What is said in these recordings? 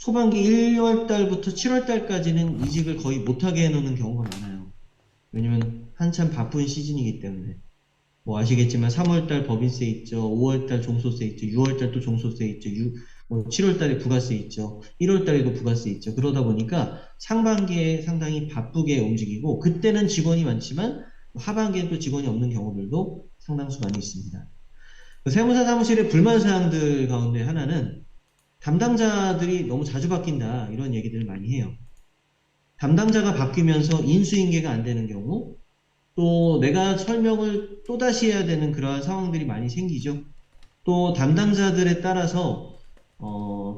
초반기 1월 달부터 7월 달까지는 이직을 거의 못하게 해놓는 경우가 많아요. 왜냐면 한참 바쁜 시즌이기 때문에. 뭐 아시겠지만 3월 달 법인세 있죠. 5월 달 종소세 있죠. 6월 달 또 종소세 있죠. 7월 달에 부가세 있죠. 1월 달에도 부가세 있죠. 그러다 보니까 상반기에 상당히 바쁘게 움직이고 그때는 직원이 많지만 하반기에 또 직원이 없는 경우들도 상당수 많이 있습니다. 그 세무사 사무실의 불만 사항들 가운데 하나는 담당자들이 너무 자주 바뀐다 이런 얘기들을 많이 해요. 담당자가 바뀌면서 인수인계가 안 되는 경우 또 내가 설명을 또다시 해야 되는 그러한 상황들이 많이 생기죠. 또 담당자들에 따라서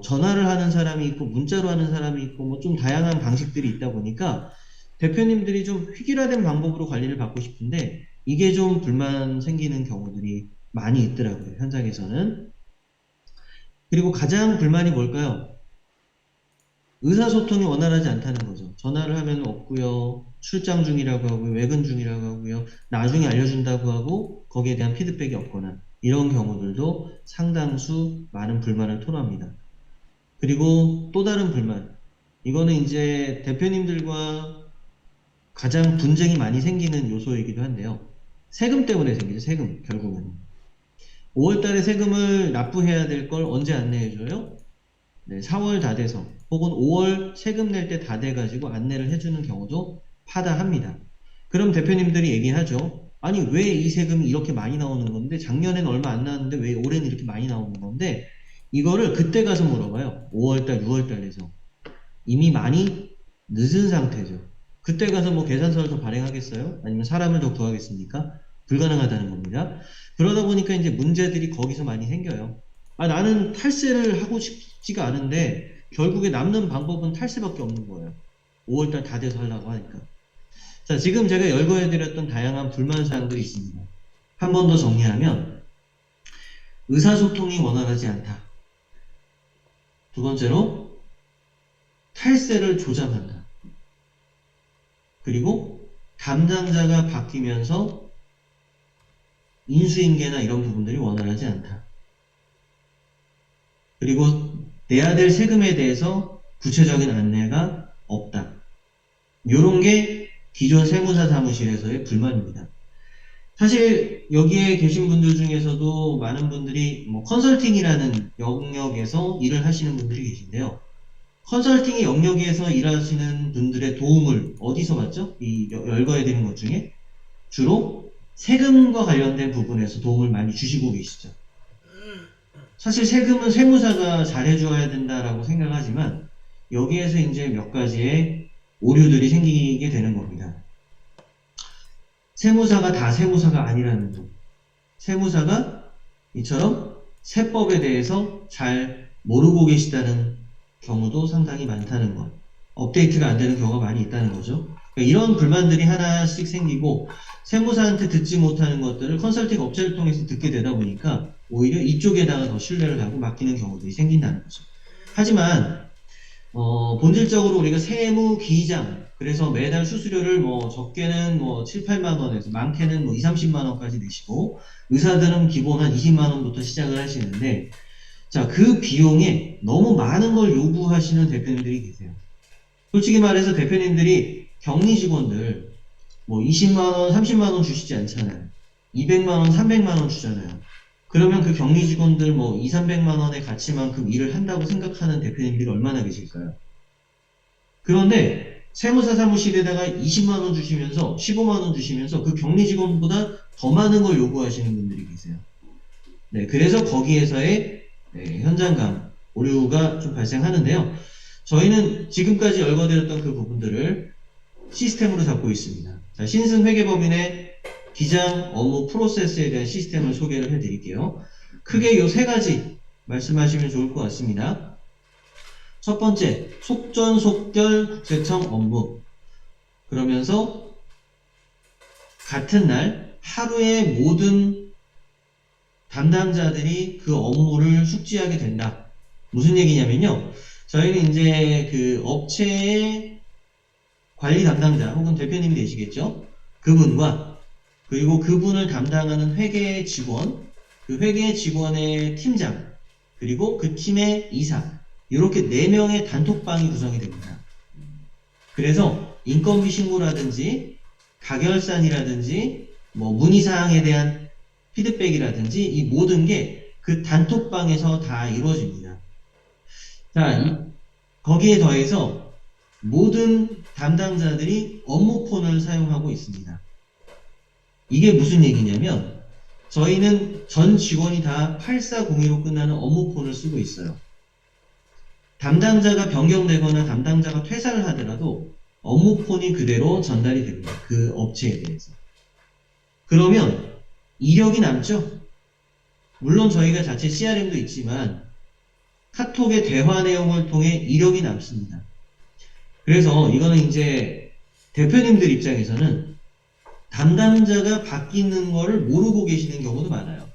전화를 하는 사람이 있고 문자로 하는 사람이 있고 뭐 좀 다양한 방식들이 있다 보니까 대표님들이 좀 획일화된 방법으로 관리를 받고 싶은데 이게 좀 불만 생기는 경우들이 많이 있더라고요. 현장에서는. 그리고 가장 불만이 뭘까요? 의사소통이 원활하지 않다는 거죠. 전화를 하면 없고요. 출장 중이라고 하고요. 외근 중이라고 하고요. 나중에 알려준다고 하고 거기에 대한 피드백이 없거나 이런 경우들도 상당수 많은 불만을 토로합니다. 그리고 또 다른 불만. 이거는 이제 대표님들과 가장 분쟁이 많이 생기는 요소이기도 한데요. 세금 때문에 생기죠. 세금 결국은. 5월 달에 세금을 납부해야 될 걸 언제 안내해줘요? 네, 4월 다 돼서 혹은 5월 세금 낼 때 다 돼가지고 안내를 해주는 경우도 파다합니다. 그럼 대표님들이 얘기하죠. 아니 왜 이 세금이 이렇게 많이 나오는 건데 작년엔 얼마 안 나왔는데 왜 올해는 이렇게 많이 나오는 건데 이거를 그때 가서 물어봐요. 5월달, 6월달에서 이미 많이 늦은 상태죠. 그때 가서 뭐 계산서를 더 발행하겠어요? 아니면 사람을 더 구하겠습니까? 불가능하다는 겁니다. 그러다 보니까 이제 문제들이 거기서 많이 생겨요. 아, 나는 탈세를 하고 싶지가 않은데 결국에 남는 방법은 탈세밖에 없는 거예요. 5월달 다 돼서 하려고 하니까. 자, 지금 제가 열거해드렸던 다양한 불만사항들이 있습니다. 한 번 더 정리하면 의사소통이 원활하지 않다. 두 번째로 탈세를 조장한다. 그리고 담당자가 바뀌면서 인수인계나 이런 부분들이 원활하지 않다. 그리고 내야 될 세금에 대해서 구체적인 안내가 없다. 이런 게 기존 세무사 사무실에서의 불만입니다. 사실 여기에 계신 분들 중에서도 많은 분들이 뭐 컨설팅이라는 영역에서 일을 하시는 분들이 계신데요. 컨설팅의 영역에서 일하시는 분들의 도움을 어디서 받죠? 이 열거해드린 것 중에 주로 세금과 관련된 부분에서 도움을 많이 주시고 계시죠. 사실 세금은 세무사가 잘해줘야 된다라고 생각하지만 여기에서 이제 몇 가지의 오류들이 생기게 되는 겁니다. 세무사가 다 세무사가 아니라는 점. 세무사가 이처럼 세법에 대해서 잘 모르고 계시다는 경우도 상당히 많다는 것. 업데이트가 안 되는 경우가 많이 있다는 거죠. 그러니까 이런 불만들이 하나씩 생기고 세무사한테 듣지 못하는 것들을 컨설팅 업체를 통해서 듣게 되다 보니까 오히려 이쪽에다가 더 신뢰를 하고 맡기는 경우들이 생긴다는 거죠. 하지만 본질적으로 우리가 세무 기장, 그래서 매달 수수료를 뭐 적게는 뭐 7, 8만 원에서 많게는 뭐 2, 30만 원까지 내시고 의사들은 기본 한 20만 원부터 시작을 하시는데 자, 그 비용에 너무 많은 걸 요구하시는 대표님들이 계세요. 솔직히 말해서 대표님들이 격리 직원들 뭐 20만 원, 30만 원 주시지 않잖아요. 200만 원, 300만 원 주잖아요. 그러면 그 격리 직원들 뭐 2, 300만 원의 가치만큼 일을 한다고 생각하는 대표님들이 얼마나 계실까요? 그런데 세무사 사무실에다가 20만 원 주시면서 15만 원 주시면서 그 격리 직원보다 더 많은 걸 요구하시는 분들이 계세요. 네, 그래서 거기에서의 현장감, 오류가 좀 발생하는데요. 저희는 지금까지 열거드렸던 그 부분들을 시스템으로 잡고 있습니다. 자, 신승회계법인의 기장 업무 프로세스에 대한 시스템을 소개를 해드릴게요. 크게 이 세 가지 말씀하시면 좋을 것 같습니다. 첫 번째, 속전속결 국세청 업무. 그러면서 같은 날 하루에 모든 담당자들이 그 업무를 숙지하게 된다. 무슨 얘기냐면요. 저희는 이제 그 업체의 관리 담당자 혹은 대표님이 되시겠죠. 그분과 그리고 그분을 담당하는 회계 직원, 그 회계 직원의 팀장, 그리고 그 팀의 이사 이렇게 4명의 단톡방이 구성이 됩니다. 그래서 인건비 신고라든지 가결산이라든지 뭐 문의사항에 대한 피드백이라든지 이 모든 게 그 단톡방에서 다 이루어집니다. 자, 거기에 더해서 모든 담당자들이 업무폰을 사용하고 있습니다. 이게 무슨 얘기냐면 저희는 전 직원이 다 8402로 끝나는 업무폰을 쓰고 있어요. 담당자가 변경되거나 담당자가 퇴사를 하더라도 업무폰이 그대로 전달이 됩니다. 그 업체에 대해서. 그러면 이력이 남죠? 물론 저희가 자체 CRM도 있지만 카톡의 대화 내용을 통해 이력이 남습니다. 그래서 이거는 이제 대표님들 입장에서는 담당자가 바뀌는 거를 모르고 계시는 경우도 많아요.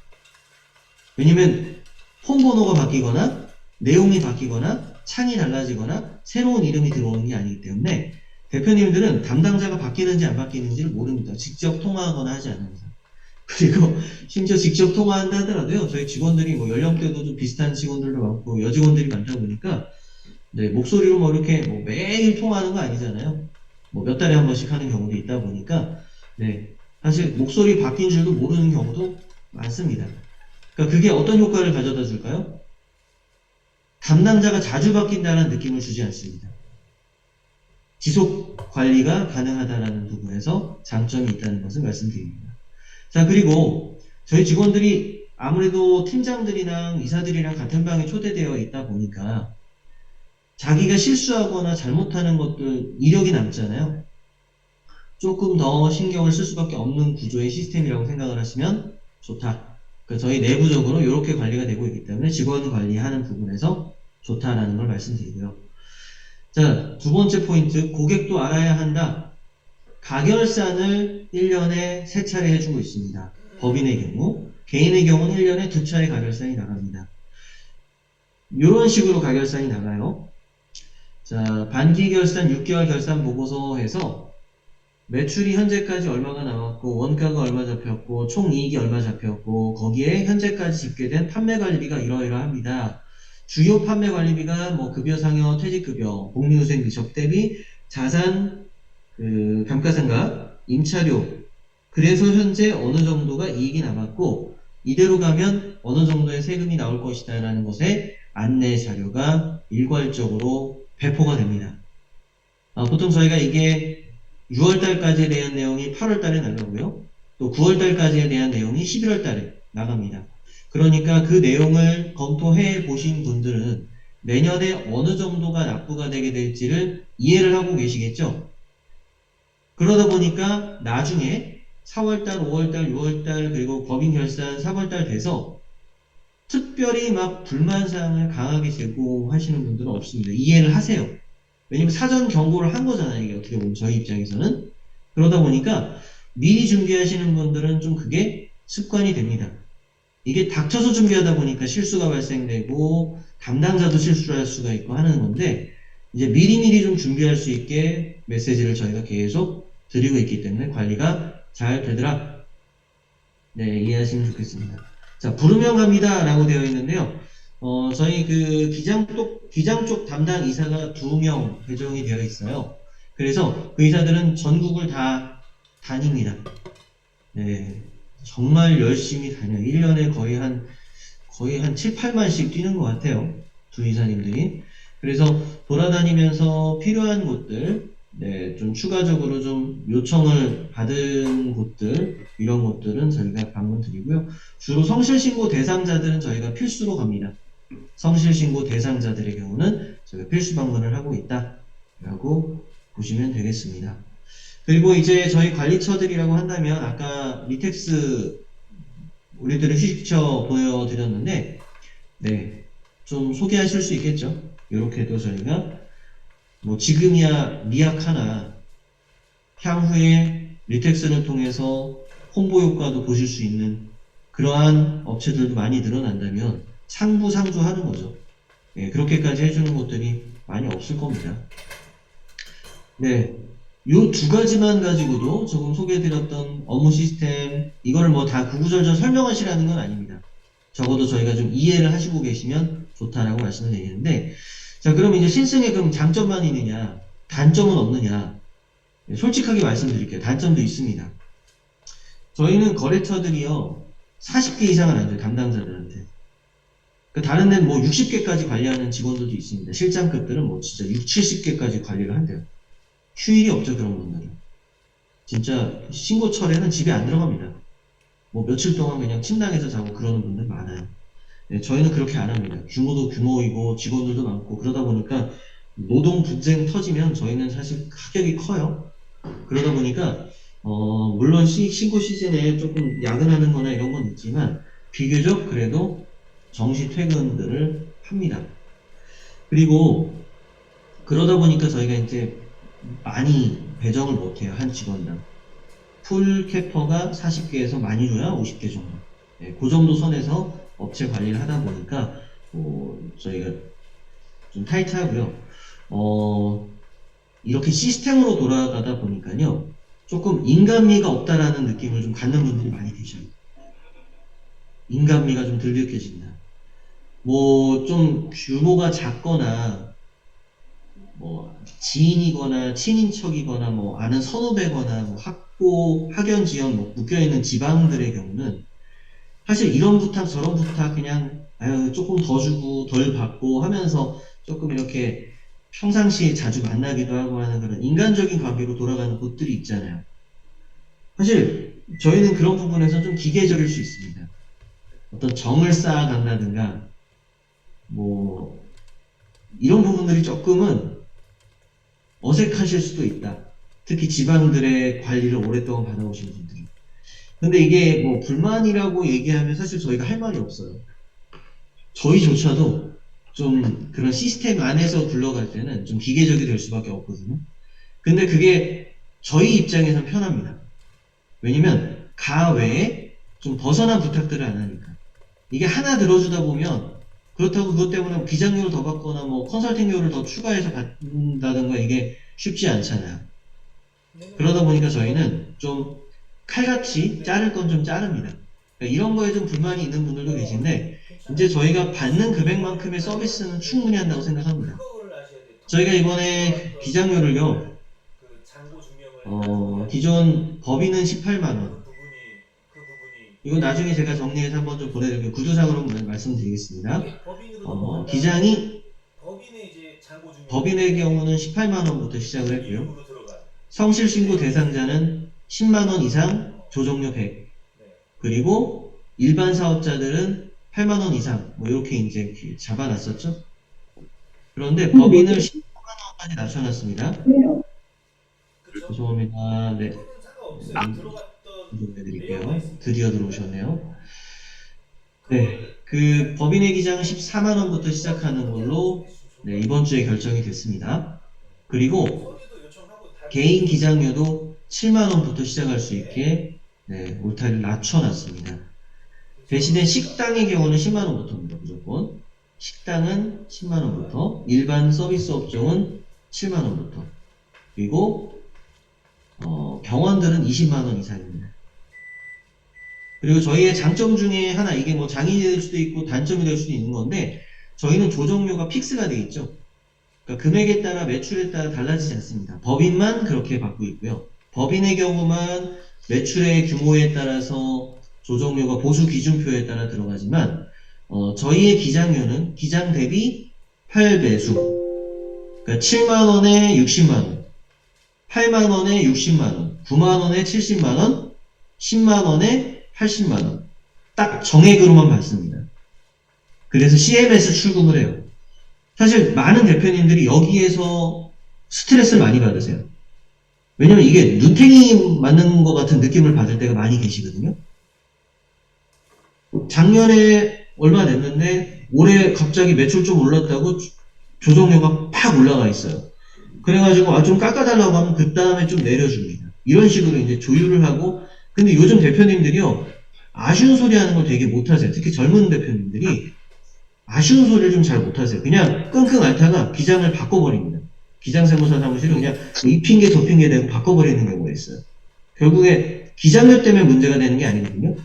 왜냐면 폰 번호가 바뀌거나 내용이 바뀌거나 창이 달라지거나 새로운 이름이 들어오는 게 아니기 때문에 대표님들은 담당자가 바뀌는지 안 바뀌는지를 모릅니다. 직접 통화하거나 하지 않는 이상. 그리고 심지어 직접 통화한다 하더라도요. 저희 직원들이 뭐 연령대도 좀 비슷한 직원들도 많고 여직원들이 많다 보니까 네, 목소리로 뭐 이렇게 뭐 매일 통화하는 거 아니잖아요. 뭐 몇 달에 한 번씩 하는 경우도 있다 보니까 네, 사실 목소리 바뀐 줄도 모르는 경우도 많습니다. 그러니까 그게 어떤 효과를 가져다 줄까요? 담당자가 자주 바뀐다는 느낌을 주지 않습니다. 지속 관리가 가능하다는 부분에서 장점이 있다는 것을 말씀드립니다. 자, 그리고 저희 직원들이 아무래도 팀장들이랑 이사들이랑 같은 방에 초대되어 있다 보니까 자기가 실수하거나 잘못하는 것들 이력이 남잖아요. 조금 더 신경을 쓸 수밖에 없는 구조의 시스템이라고 생각을 하시면 좋다. 그러니까 저희 내부적으로 이렇게 관리가 되고 있기 때문에 직원 관리하는 부분에서 좋다라는 걸 말씀드리고요. 자, 두 번째 포인트, 고객도 알아야 한다. 가결산을 1년에 3차례 해주고 있습니다. 법인의 경우, 개인의 경우는 1년에 2차례 가결산이 나갑니다. 이런 식으로 가결산이 나가요. 자, 반기 결산, 6개월 결산 보고서에서 매출이 현재까지 얼마가 나왔고, 원가가 얼마 잡혔고, 총 이익이 얼마 잡혔고, 거기에 현재까지 집계된 판매 관리비가 이러이러합니다. 주요 판매 관리비가 뭐 급여 상여, 퇴직급여, 복리후생비, 적대비, 자산, 감가상각, 임차료. 그래서 현재 어느 정도가 이익이 남았고, 이대로 가면 어느 정도의 세금이 나올 것이다 라는 것에 안내 자료가 일괄적으로 배포가 됩니다. 보통 저희가 이게 6월달까지에 대한 내용이 8월달에 나가고요. 또 9월달까지에 대한 내용이 11월달에 나갑니다. 그러니까 그 내용을 검토해 보신 분들은 내년에 어느 정도가 납부가 되게 될지를 이해를 하고 계시겠죠? 그러다 보니까 나중에 4월달, 5월달, 6월달 그리고 법인 결산 3월달 돼서 특별히 막 불만사항을 강하게 제공하시는 분들은 없습니다. 이해를 하세요. 왜냐면 사전 경고를 한 거잖아요. 이게 어떻게 보면 저희 입장에서는. 그러다 보니까 미리 준비하시는 분들은 좀 그게 습관이 됩니다. 이게 닥쳐서 준비하다 보니까 실수가 발생되고 담당자도 실수를 할 수가 있고 하는 건데 이제 미리미리 좀 준비할 수 있게 메시지를 저희가 계속 드리고 있기 때문에 관리가 잘 되더라. 네, 이해하시면 좋겠습니다. 자, 부르면 갑니다 라고 되어 있는데요. 저희 그 기장 쪽 담당 이사가 2명 배정이 되어 있어요. 그래서 그 이사들은 전국을 다 다닙니다. 네, 정말 열심히 다녀요. 1년에 거의 한 7, 8만씩 뛰는 것 같아요. 두 이사님들이. 그래서 돌아다니면서 필요한 곳들, 네, 좀 추가적으로 좀 요청을 받은 곳들, 이런 곳들은 저희가 방문 드리고요. 주로 성실신고 대상자들은 저희가 필수로 갑니다. 성실신고 대상자들의 경우는 저희가 필수 방문을 하고 있다라고 보시면 되겠습니다. 그리고 이제 저희 관리처들이라고 한다면 아까 리텍스 우리들의 휴식처 보여드렸는데 네, 좀 소개하실 수 있겠죠? 이렇게도 저희가 뭐 지금이야 미약 하나 향후에 리텍스를 통해서 홍보 효과도 보실 수 있는 그러한 업체들도 많이 늘어난다면 상부상조하는 거죠. 네, 그렇게까지 해주는 곳들이 많이 없을 겁니다. 네, 요 두 가지만 가지고도 조금 소개해드렸던 업무 시스템 이거를 뭐 다 구구절절 설명하시라는 건 아닙니다. 적어도 저희가 좀 이해를 하시고 계시면 좋다라고 말씀을 드리는데 자, 그럼 이제 신승에 그럼 장점만 있느냐? 단점은 없느냐? 네, 솔직하게 말씀드릴게요. 단점도 있습니다. 저희는 거래처들이요, 40개 이상은 안 돼요, 담당자들한테. 그 다른 데는 뭐 60개까지 관리하는 직원들도 있습니다. 실장급들은 뭐 진짜 6, 70개까지 관리를 한대요. 휴일이 없죠, 그런 분들은. 진짜 신고철에는 집에 안 들어갑니다. 뭐 며칠 동안 그냥 침낭에서 자고 그러는 분들 많아요. 네, 저희는 그렇게 안 합니다. 규모도 규모이고 직원들도 많고 그러다 보니까 노동 분쟁 터지면 저희는 사실 타격이 커요. 그러다 보니까 물론 신고 시즌에 조금 야근하는 거나 이런 건 있지만 비교적 그래도 정시 퇴근들을 합니다. 그리고 그러다 보니까 저희가 이제 많이 배정을 못해요. 한 직원당. 풀 캐퍼가 40개에서 많이 줘야 50개 정도. 네, 그 정도 선에서 업체 관리를 하다 보니까 저희가 좀 타이트하고요. 이렇게 시스템으로 돌아가다 보니까요. 조금 인간미가 없다라는 느낌을 좀 갖는 분들이 많이 계셔요. 인간미가 좀 덜 느껴진다. 뭐 좀 규모가 작거나 뭐 지인이거나 친인척이거나 뭐 아는 선후배거나 뭐 학연 지연 뭐 묶여있는 지방들의 경우는 사실 이런 부탁 저런 부탁 그냥 아유 조금 더 주고 덜 받고 하면서 조금 이렇게 평상시에 자주 만나기도 하고 하는 그런 인간적인 관계로 돌아가는 곳들이 있잖아요. 사실 저희는 그런 부분에서 좀 기계적일 수 있습니다. 어떤 정을 쌓아간다든가 뭐 이런 부분들이 조금은 어색하실 수도 있다. 특히 지방들의 관리를 오랫동안 받아오신 분들이. 근데 이게 뭐 불만이라고 얘기하면 사실 저희가 할 말이 없어요. 저희조차도 좀 그런 시스템 안에서 굴러갈 때는 좀 기계적이 될 수밖에 없거든요. 근데 그게 저희 입장에선 편합니다. 왜냐면 가외에 좀 벗어난 부탁들을 안 하니까. 이게 하나 들어주다 보면 그렇다고 그것 때문에 비장료를 더 받거나 뭐 컨설팅료를 더 추가해서 받는다든가 이게 쉽지 않잖아요. 그러다 보니까 저희는 좀 칼같이 자를 건 좀 자릅니다. 그러니까 이런 거에 좀 불만이 있는 분들도 계신데 이제 저희가 받는 금액만큼의 서비스는 충분히 한다고 생각합니다. 저희가 이번에 기장료를요, 기존 법인은 18만원. 이거 나중에 제가 정리해서 한번 좀 보내드리고 구조상으로 말씀드리겠습니다. 기장이 법인의 경우는 18만원부터 시작을 했고요. 성실신고 대상자는 10만원 이상 조정료 100. 그리고 일반 사업자들은 8만원 이상 뭐 이렇게 이제 잡아놨었죠. 그런데 법인을 10만원까지 낮춰놨습니다. 죄송합니다. 네. 해드릴게요. 드디어 들어오셨네요. 네. 그 법인의 기장은 14만원부터 시작하는 걸로 네, 이번 주에 결정이 됐습니다. 그리고 개인 기장료도 7만원부터 시작할 수 있게 네, 울타리를 낮춰놨습니다. 대신에 식당의 경우는 10만원부터입니다. 무조건. 식당은 10만원부터, 일반 서비스 업종은 7만원부터, 그리고 병원들은 20만원 이상입니다. 그리고 저희의 장점 중에 하나, 이게 뭐 장인이 될 수도 있고 단점이 될 수도 있는 건데, 저희는 조정료가 픽스가 되어 있죠. 그러니까 금액에 따라 매출에 따라 달라지지 않습니다. 법인만 그렇게 받고 있고요. 법인의 경우만 매출의 규모에 따라서 조정료가 보수 기준표에 따라 들어가지만 저희의 기장료는 기장 대비 8배수. 그러니까 7만원에 60만원, 8만원에 60만원, 9만원에 70만원, 10만원에 80만원. 딱 정액으로만 받습니다. 그래서 CMS 출금을 해요. 사실 많은 대표님들이 여기에서 스트레스를 많이 받으세요. 왜냐면 이게 눈탱이 맞는 것 같은 느낌을 받을 때가 많이 계시거든요. 작년에 얼마 냈는데 올해 갑자기 매출 좀 올랐다고 조정료가 팍 올라가 있어요. 그래가지고 좀 깎아달라고 하면 그 다음에 좀 내려줍니다. 이런 식으로 이제 조율을 하고, 근데 요즘 대표님들이요, 아쉬운 소리 하는 걸 되게 못하세요. 특히 젊은 대표님들이 아쉬운 소리를 좀 잘 못하세요. 그냥 끙끙 앓다가 기장을 바꿔버립니다. 기장세무사 사무실을 그냥 이 핑계 저 핑계 대고 바꿔버리는 경우가 있어요. 결국에 기장료 때문에 문제가 되는 게 아니거든요.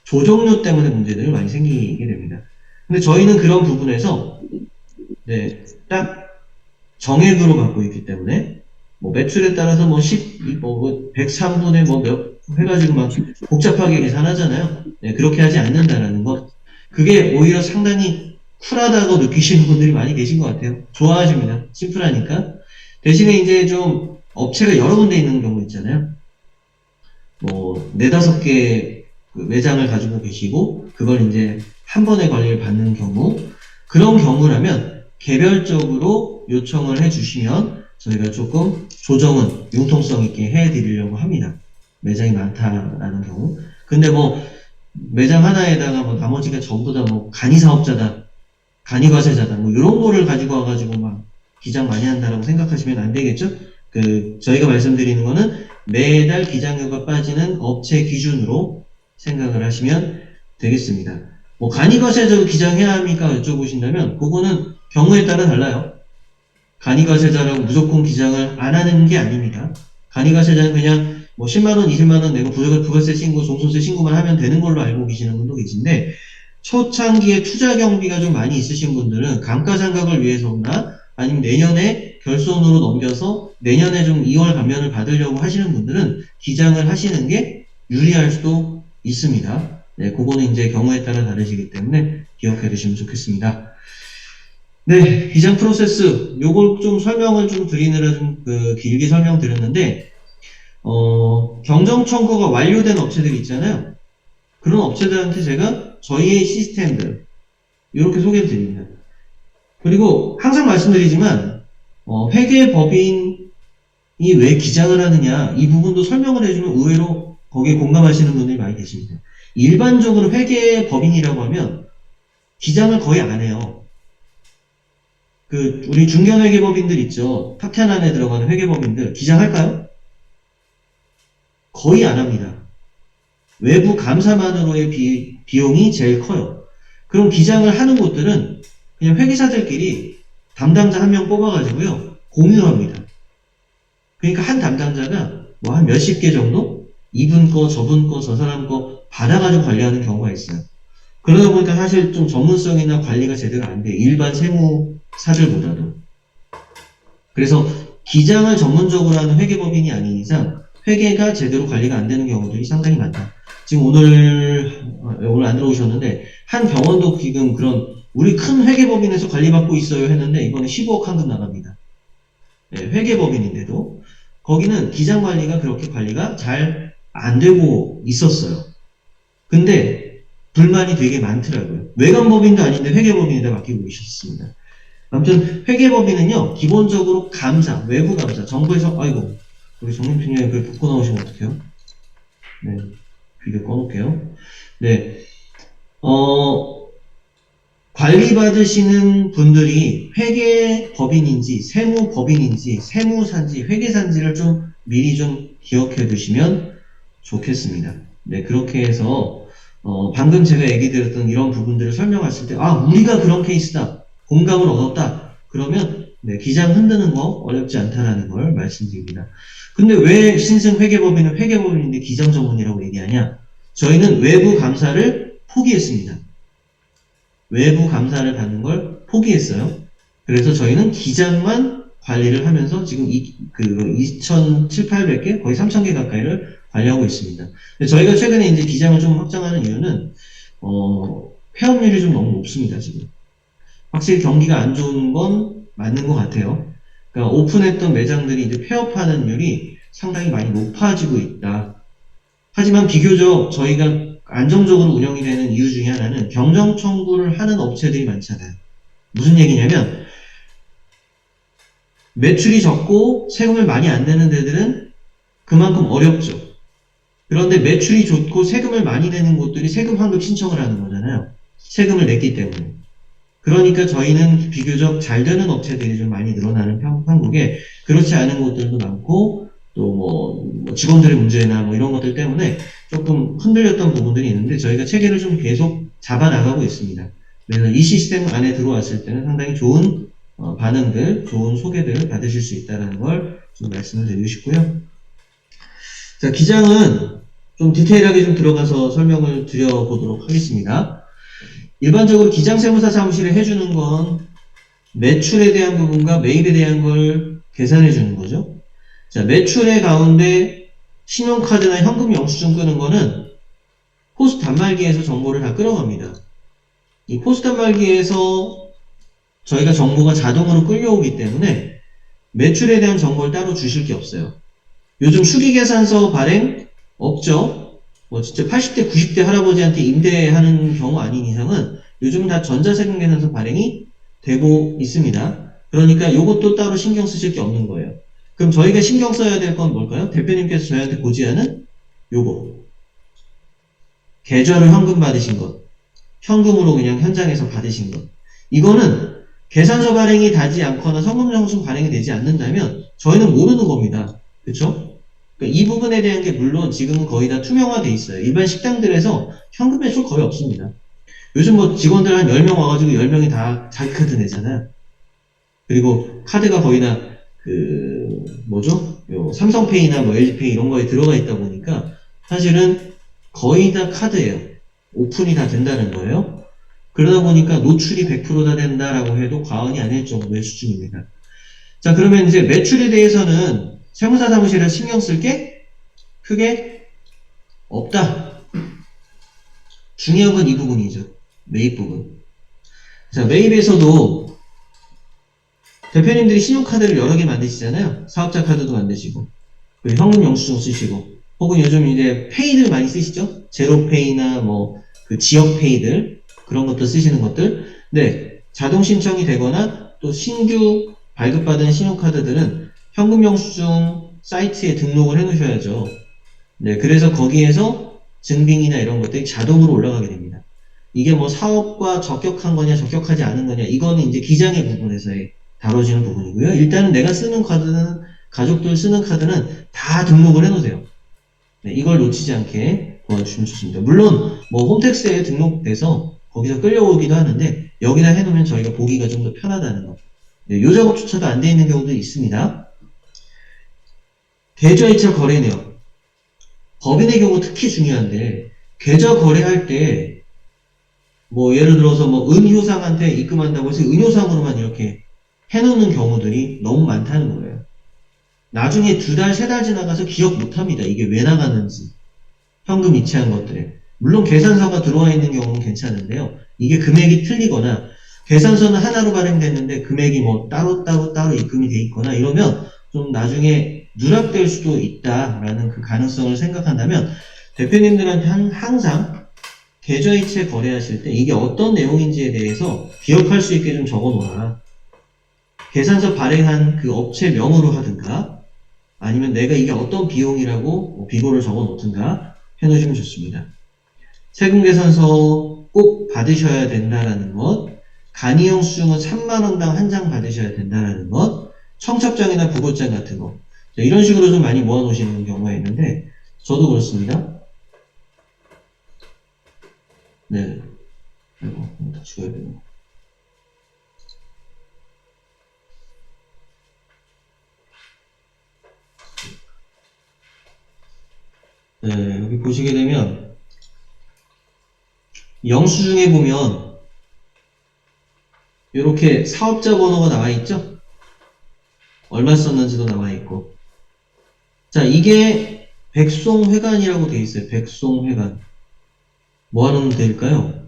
조정료 때문에 문제들이 많이 생기게 됩니다. 근데 저희는 그런 부분에서 네, 딱 정액으로 받고 있기 때문에 뭐 매출에 따라서 뭐 103분의 뭐 몇 해가지고 막 복잡하게 계산하잖아요. 네, 그렇게 하지 않는다라는 것. 그게 오히려 상당히 쿨하다고 느끼시는 분들이 많이 계신 것 같아요. 좋아하십니다. 심플하니까. 대신에 이제 좀 업체가 여러 군데 있는 경우 있잖아요. 뭐, 네다섯 개 그 매장을 가지고 계시고, 그걸 이제 한 번에 관리를 받는 경우, 그런 경우라면 개별적으로 요청을 해주시면 저희가 조금 조정은 융통성 있게 해드리려고 합니다. 매장이 많다라는 경우. 근데 뭐, 매장 하나에다가 뭐 나머지가 전부 다 뭐 간이사업자다, 간이과세자다, 뭐 이런 거를 가지고 와가지고 막 기장 많이 한다라고 생각하시면 안 되겠죠? 저희가 말씀드리는 거는 매달 기장료가 빠지는 업체 기준으로 생각을 하시면 되겠습니다. 뭐 간이과세자도 기장해야 합니까? 여쭤보신다면 그거는 경우에 따라 달라요. 간이과세자라고 무조건 기장을 안 하는 게 아닙니다. 간이과세자는 그냥 뭐 10만원, 20만원 내고 부가세 신고, 종소세 신고만 하면 되는 걸로 알고 계시는 분도 계신데 초창기에 투자 경비가 좀 많이 있으신 분들은 감가상각을 위해서나 아니면 내년에 결손으로 넘겨서 내년에 좀 2월 감면을 받으려고 하시는 분들은 기장을 하시는 게 유리할 수도 있습니다. 네, 그거는 이제 경우에 따라 다르시기 때문에 기억해 두시면 좋겠습니다. 네, 기장 프로세스 요걸 좀 설명을 좀 드리느라 좀 길게 설명드렸는데 경정 청구가 완료된 업체들이 있잖아요. 그런 업체들한테 제가 저희의 시스템들 이렇게 소개를 드립니다. 그리고 항상 말씀드리지만 회계법인이 왜 기장을 하느냐 이 부분도 설명을 해주면 의외로 거기에 공감하시는 분들이 많이 계십니다. 일반적으로 회계법인이라고 하면 기장을 거의 안 해요. 우리 중견회계법인들 있죠. 탑10 안에 들어가는 회계법인들 기장할까요? 거의 안 합니다. 외부 감사만으로의 비용이 제일 커요. 그럼 기장을 하는 곳들은 그냥 회계사들끼리 담당자 한 명 뽑아가지고요. 공유합니다. 그러니까 한 담당자가 뭐 한 몇십 개 정도? 이분 거, 저분 거, 저 사람 거 받아가지고 관리하는 경우가 있어요. 그러다 보니까 사실 좀 전문성이나 관리가 제대로 안 돼요. 일반 세무사들보다도. 그래서 기장을 전문적으로 하는 회계법인이 아닌 이상 회계가 제대로 관리가 안 되는 경우들이 상당히 많다. 지금 오늘 안 들어오셨는데 한 병원도 지금 그런 우리 큰 회계법인에서 관리받고 있어요 했는데 이번에 15억 환급 나갑니다. 네, 회계법인인데도 거기는 기장 관리가 그렇게 관리가 잘 안 되고 있었어요. 근데 불만이 되게 많더라고요. 외관법인도 아닌데 회계법인에다 맡기고 계셨습니다. 아무튼 회계법인은요 기본적으로 감사, 외부 감사, 정부에서 아이고 우리 정림팀장님 그걸 듣고 나오시면 어떡해요? 네, 비디오 꺼놓을게요. 네, 관리받으시는 분들이 회계법인인지 세무법인인지 세무사인지 회계사인지를 좀 미리 좀 기억해 두시면 좋겠습니다. 네, 그렇게 해서 방금 제가 얘기 드렸던 이런 부분들을 설명했을 때 우리가 그런 케이스다. 공감을 얻었다. 그러면 네, 기장 흔드는 거 어렵지 않다라는 걸 말씀드립니다. 근데 왜 신승 회계법인은 회계법인인데 기장 전문이라고 얘기하냐? 저희는 외부 감사를 포기했습니다. 외부 감사를 받는 걸 포기했어요. 그래서 저희는 기장만 관리를 하면서 지금 2,700개, 거의 3,000개 가까이를 관리하고 있습니다. 저희가 최근에 이제 기장을 좀 확장하는 이유는, 폐업률이 좀 너무 높습니다, 지금. 확실히 경기가 안 좋은 건 맞는 것 같아요. 그러니까 오픈했던 매장들이 이제 폐업하는 률이 상당히 많이 높아지고 있다. 하지만 비교적 저희가 안정적으로 운영이 되는 이유 중에 하나는 경정 청구를 하는 업체들이 많잖아요. 무슨 얘기냐면 매출이 적고 세금을 많이 안 내는 데들은 그만큼 어렵죠. 그런데 매출이 좋고 세금을 많이 내는 곳들이 세금 환급 신청을 하는 거잖아요. 세금을 냈기 때문에. 그러니까 저희는 비교적 잘 되는 업체들이 좀 많이 늘어나는 한국에 그렇지 않은 곳들도 많고 또 뭐 직원들의 문제나 뭐 이런 것들 때문에 조금 흔들렸던 부분들이 있는데 저희가 체계를 좀 계속 잡아나가고 있습니다. 그래서 이 시스템 안에 들어왔을 때는 상당히 좋은 반응들, 좋은 소개들을 받으실 수 있다는 걸 좀 말씀을 드리고 싶고요. 자, 기장은 좀 디테일하게 좀 들어가서 설명을 드려보도록 하겠습니다. 일반적으로 기장세무사 사무실에 해주는 건 매출에 대한 부분과 매입에 대한 걸 계산해 주는 거죠. 자, 매출의 가운데 신용카드나 현금 영수증 끄는 거는 포스 단말기에서 정보를 다 끌어갑니다. 이 포스 단말기에서 저희가 정보가 자동으로 끌려오기 때문에 매출에 대한 정보를 따로 주실 게 없어요. 요즘 수기계산서 발행 없죠? 뭐 진짜 80대, 90대 할아버지한테 임대하는 경우 아닌 이상은 요즘은 다 전자세금계산서 발행이 되고 있습니다. 그러니까 요것도 따로 신경 쓰실 게 없는 거예요. 그럼 저희가 신경 써야 될 건 뭘까요? 대표님께서 저희한테 고지하는 요거. 계좌로 현금 받으신 것. 현금으로 그냥 현장에서 받으신 것. 이거는 계산서 발행이 되지 않거나 성금영수증 발행이 되지 않는다면 저희는 모르는 겁니다. 그쵸? 그러니까 이 부분에 대한 게 물론 지금은 거의 다 투명화돼 있어요. 일반 식당들에서 현금 매출 거의 없습니다. 요즘 뭐 직원들 한 10명 와가지고 10명이 다 자기 카드 내잖아요. 그리고 카드가 거의 다 뭐죠? 요 삼성페이나 뭐 LG페이 이런 거에 들어가 있다 보니까 사실은 거의 다 카드예요. 오픈이 다 된다는 거예요. 그러다 보니까 노출이 100%다 된다라고 해도 과언이 아닐 정도의 수준입니다. 자, 그러면 이제 매출에 대해서는 세무사 사무실에 신경 쓸 게 크게 없다. 중요한 건 이 부분이죠. 매입 부분. 자, 매입에서도 대표님들이 신용카드를 여러 개 만드시잖아요. 사업자 카드도 만드시고, 그리고 현금 영수증 쓰시고, 혹은 요즘 이제 페이들 많이 쓰시죠? 제로페이나 뭐, 그 지역페이들, 그런 것도 쓰시는 것들. 네, 자동 신청이 되거나 또 신규 발급받은 신용카드들은 현금 영수증 사이트에 등록을 해 놓으셔야죠. 네, 그래서 거기에서 증빙이나 이런 것들이 자동으로 올라가게 됩니다. 이게 뭐 사업과 적격한 거냐, 적격하지 않은 거냐, 이거는 이제 기장의 부분에서의 다뤄지는 부분이고요. 일단은 내가 쓰는 카드는, 가족들 쓰는 카드는 다 등록을 해 놓으세요. 네, 이걸 놓치지 않게 도와주시면 좋습니다. 물론, 뭐, 홈택스에 등록돼서 거기서 끌려오기도 하는데, 여기다 해 놓으면 저희가 보기가 좀 더 편하다는 거. 네, 요 작업조차도 안 돼 있는 경우도 있습니다. 계좌이체 거래 내역. 법인의 경우 특히 중요한데, 계좌 거래할 때, 뭐, 예를 들어서 뭐, 은효상한테 입금한다고 해서 은효상으로만 이렇게 해놓는 경우들이 너무 많다는 거예요. 나중에 2달, 3달 지나가서 기억 못 합니다. 이게 왜 나가는지. 현금 이체한 것들에. 물론 계산서가 들어와 있는 경우는 괜찮은데요. 이게 금액이 틀리거나, 계산서는 하나로 발행됐는데 금액이 뭐 따로 입금이 돼 있거나 이러면 좀 나중에 누락될 수도 있다라는 그 가능성을 생각한다면 대표님들한테 항상 계좌이체 거래하실 때 이게 어떤 내용인지에 대해서 기억할 수 있게 좀 적어 놓아라. 계산서 발행한 그 업체명으로 하든가 아니면 내가 이게 어떤 비용이라고 비고를 적어 놓든가 해 놓으시면 좋습니다. 세금계산서 꼭 받으셔야 된다라는 것, 간이형 수증은 3만원당 한 장 받으셔야 된다라는 것, 청첩장이나 부고장 같은 거 이런 식으로 좀 많이 모아 놓으시는 경우가 있는데 저도 그렇습니다. 네, 아이고 다 지워야 되네. 네, 여기 보시게 되면 영수증에 보면 이렇게 사업자 번호가 나와 있죠? 얼마 썼는지도 나와 있고. 자, 이게 백송회관이라고 되어 있어요. 백송회관. 뭐 하는 데일까요?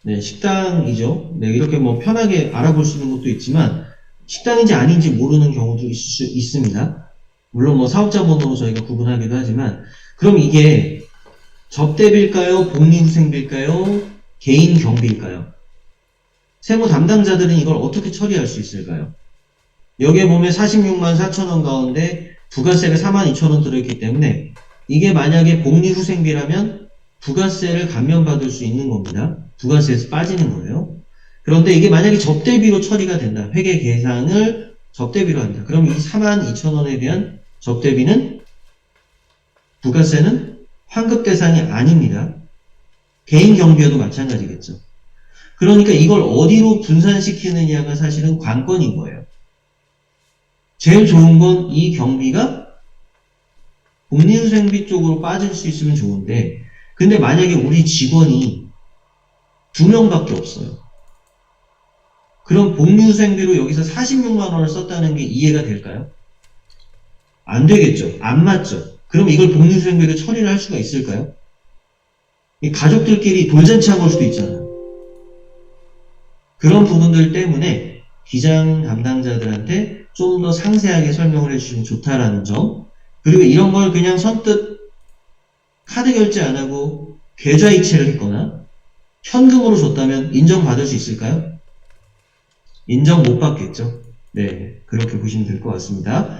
네, 식당이죠. 네, 이렇게 뭐 편하게 알아볼 수 있는 것도 있지만 식당인지 아닌지 모르는 경우도 있을 수 있습니다. 물론 뭐 사업자 번호로 저희가 구분하기도 하지만 그럼 이게 접대비일까요? 복리후생비일까요? 개인 경비일까요? 세무 담당자들은 이걸 어떻게 처리할 수 있을까요? 여기에 보면 46만 4천원 가운데 부가세가 4만 2천원 들어있기 때문에 이게 만약에 복리후생비라면 부가세를 감면받을 수 있는 겁니다. 부가세에서 빠지는 거예요. 그런데 이게 만약에 접대비로 처리가 된다. 회계 계산을 접대비로 한다. 그럼 이 4만 2천원에 대한 접대비는 부가세는 환급 대상이 아닙니다. 개인 경비에도 마찬가지겠죠. 그러니까 이걸 어디로 분산시키느냐가 사실은 관건인 거예요. 제일 좋은 건 이 경비가 복리후생비 쪽으로 빠질 수 있으면 좋은데 근데 만약에 우리 직원이 2명밖에 없어요. 그럼 복리후생비로 여기서 46만 원을 썼다는 게 이해가 될까요? 안 되겠죠. 안 맞죠. 그럼 이걸 복리후생비로 처리를 할 수가 있을까요? 이 가족들끼리 돌잔치 한 걸 수도 있잖아요. 그런 부분들 때문에 기장 담당자들한테 좀 더 상세하게 설명을 해주시면 좋다라는 점. 그리고 이런 걸 그냥 선뜻 카드 결제 안 하고 계좌 이체를 했거나 현금으로 줬다면 인정받을 수 있을까요? 인정 못 받겠죠. 네, 그렇게 보시면 될 것 같습니다.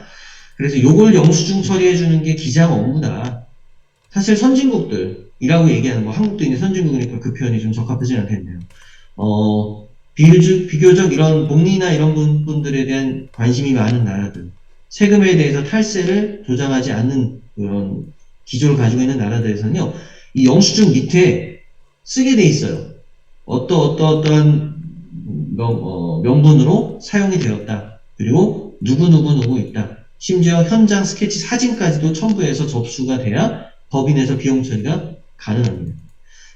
그래서 요걸 영수증 처리해주는 게 기장 업무다. 사실 선진국들이라고 얘기하는 거, 한국도 있는 선진국이니까 그 표현이 좀 적합하지 않겠네요. 비교적 이런 복리나 이런 분들에 대한 관심이 많은 나라들, 세금에 대해서 탈세를 조장하지 않는 그런 기조를 가지고 있는 나라들에서는요, 이 영수증 밑에 쓰게 돼 있어요. 어떠한 명분으로 사용이 되었다. 그리고 누구 있다. 심지어 현장 스케치 사진까지도 첨부해서 접수가 돼야 법인에서 비용 처리가 가능합니다.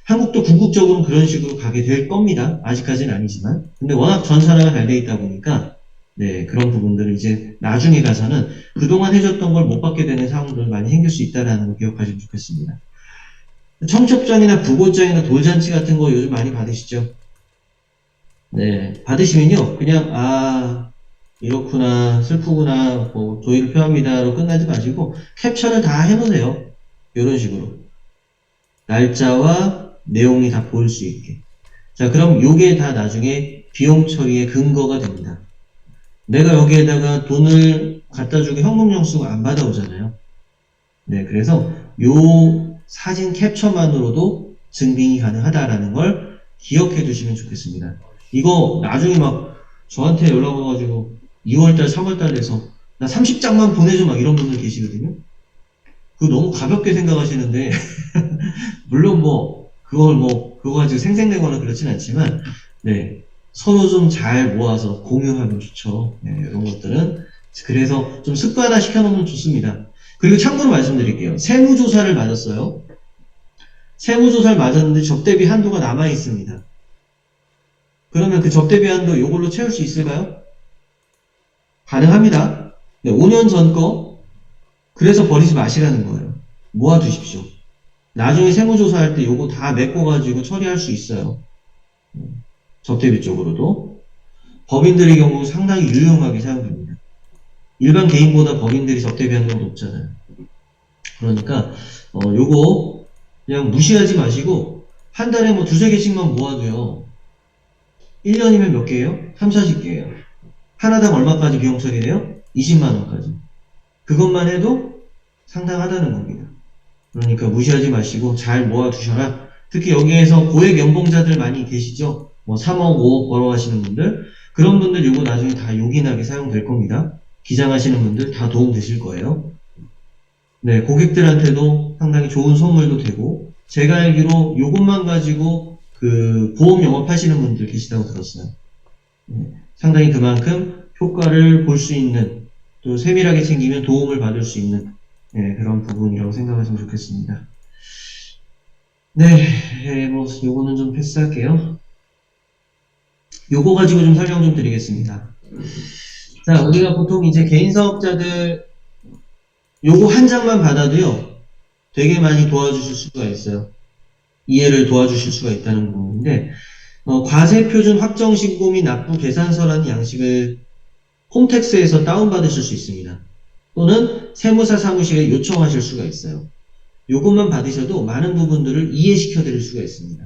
한국도 궁극적으로 그런 식으로 가게 될 겁니다. 아직까지는 아니지만. 근데 워낙 전산화가 잘 돼 있다 보니까, 네, 그런 부분들을 이제 나중에 가서는 그동안 해줬던 걸 못 받게 되는 상황들 많이 생길 수 있다는 거 기억하시면 좋겠습니다. 청첩장이나 부고장이나 돌잔치 같은 거 요즘 많이 받으시죠? 네, 받으시면요, 그냥, 이렇구나, 슬프구나, 뭐, 조의를 표합니다로 끝나지 마시고, 캡처를 다 해놓으세요. 이런 식으로. 날짜와 내용이 다 보일 수 있게. 자, 그럼 요게 다 나중에 비용 처리의 근거가 됩니다. 내가 여기에다가 돈을 갖다 주고 현금 영수증 안 받아오잖아요. 네, 그래서 요 사진 캡처만으로도 증빙이 가능하다라는 걸 기억해 두시면 좋겠습니다. 이거 나중에 막 저한테 연락 와가지고 2월달, 3월달 돼서 나 30장만 보내줘 막 이런 분들 계시거든요. 그거 너무 가볍게 생각하시는데 물론 그거 가지고 생색내거나 그렇진 않지만, 네. 서로 좀 잘 모아서 공유하면 좋죠. 네, 이런 것들은. 그래서 좀 습관화 시켜놓으면 좋습니다. 그리고 참고로 말씀드릴게요. 세무조사를 맞았어요. 세무조사를 맞았는데 접대비 한도가 남아있습니다. 그러면 그 접대비 한도 이걸로 채울 수 있을까요? 가능합니다. 네, 5년 전 거, 그래서 버리지 마시라는 거예요. 모아두십시오. 나중에 세무조사할 때 요거 다 메꿔가지고 처리할 수 있어요. 접대비 쪽으로도. 법인들의 경우 상당히 유용하게 사용됩니다. 일반 개인보다 법인들이 접대비 한도가 높잖아요. 그러니까 요거 그냥 무시하지 마시고 한 달에 뭐 두세 개씩만 모아도요. 1년이면 몇 개예요? 3, 40개예요. 하나당 얼마까지 비용 처리돼요? 20만 원까지. 그것만 해도 상당하다는 겁니다. 그러니까 무시하지 마시고 잘 모아두셔라. 특히 여기에서 고액 연봉자들 많이 계시죠? 뭐 3억, 5억 벌어가시는 분들. 그런 분들 요거 나중에 다 요긴하게 사용될 겁니다. 기장하시는 분들 다 도움 되실 거예요. 네, 고객들한테도 상당히 좋은 선물도 되고, 제가 알기로 요것만 가지고 그 보험 영업하시는 분들 계시다고 들었어요. 네, 상당히 그만큼 효과를 볼 수 있는, 또 세밀하게 챙기면 도움을 받을 수 있는 네, 그런 부분이라고 생각하시면 좋겠습니다. 네, 뭐 요거는 좀 패스할게요. 요거 가지고 좀 설명 좀 드리겠습니다. 자, 우리가 보통 이제 개인 사업자들 요거 한 장만 받아도요, 되게 많이 도와주실 수가 있어요. 이해를 도와주실 수가 있다는 부분인데, 과세표준 확정신고 및 납부 계산서라는 양식을 홈택스에서 다운받으실 수 있습니다. 또는 세무사 사무실에 요청하실 수가 있어요. 요것만 받으셔도 많은 부분들을 이해시켜 드릴 수가 있습니다.